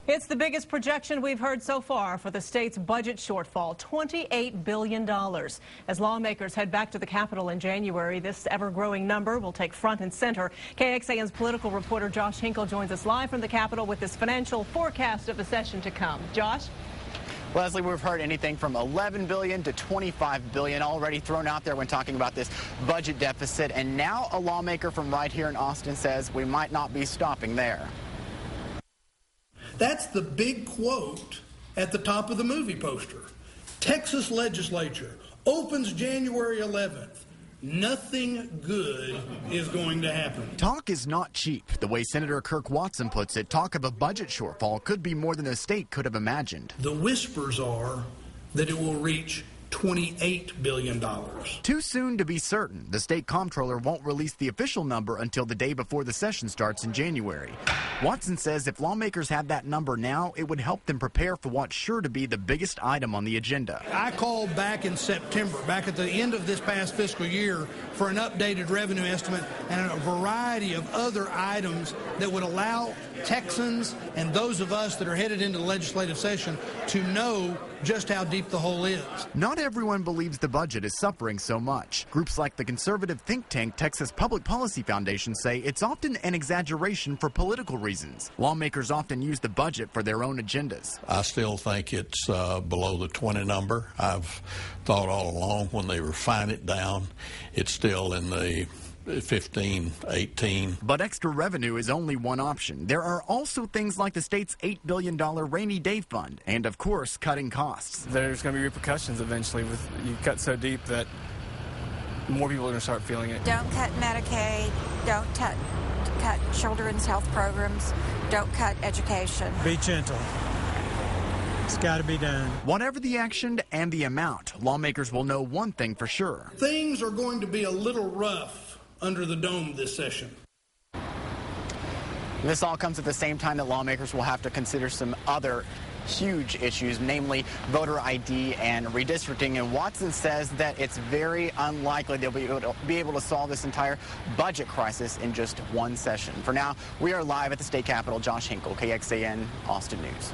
It's the biggest projection we've heard so far for the state's budget shortfall, $28 billion. As lawmakers head back to the Capitol in January, this ever-growing number will take front and center. KXAN's political reporter Josh Hinkle joins us live from the Capitol with this financial forecast of the session to come. Josh? Leslie, we've heard anything from $11 billion to $25 billion already thrown out there when talking about this budget deficit. And now a lawmaker from right here in Austin says we might not be stopping there. That's the big quote at the top of the movie poster. Texas legislature opens January 11th. Nothing good is going to happen. Talk is not cheap. The way Senator Kirk Watson puts it, talk of a budget shortfall could be more than the state could have imagined. The whispers are that it will reach $28 billion. Too soon to be certain. The state comptroller won't release the official number until the day before the session starts in January. Watson says if lawmakers have that number now, it would help them prepare for what's sure to be the biggest item on the agenda. I called back in September, back at the end of this past fiscal year, for an updated revenue estimate and a variety of other items that would allow Texans and those of us that are headed into the legislative session to know just how deep the hole is. Not everyone believes the budget is suffering so much. Groups like the conservative think tank Texas Public Policy Foundation say it's often an exaggeration for political reasons. Lawmakers often use the budget for their own agendas. I still think it's below the 20 number. I've thought all along when they refine it down, it's still in the 15, 18. But extra revenue is only one option. There are also things like the state's $8 billion rainy day fund and, of course, cutting costs. There's going to be repercussions eventually. You cut so deep that more people are going to start feeling it. Don't cut Medicaid. Don't cut children's health programs. Don't cut education. Be gentle. It's got to be done. Whatever the action and the amount, lawmakers will know one thing for sure. Things are going to be a little rough under the dome this session. This all comes at the same time that lawmakers will have to consider some other huge issues, namely voter ID and redistricting. And Watson says that it's very unlikely they'll be able to solve this entire budget crisis in just one session. For now, we are live at the state capitol. Josh Hinkle, KXAN, Austin News.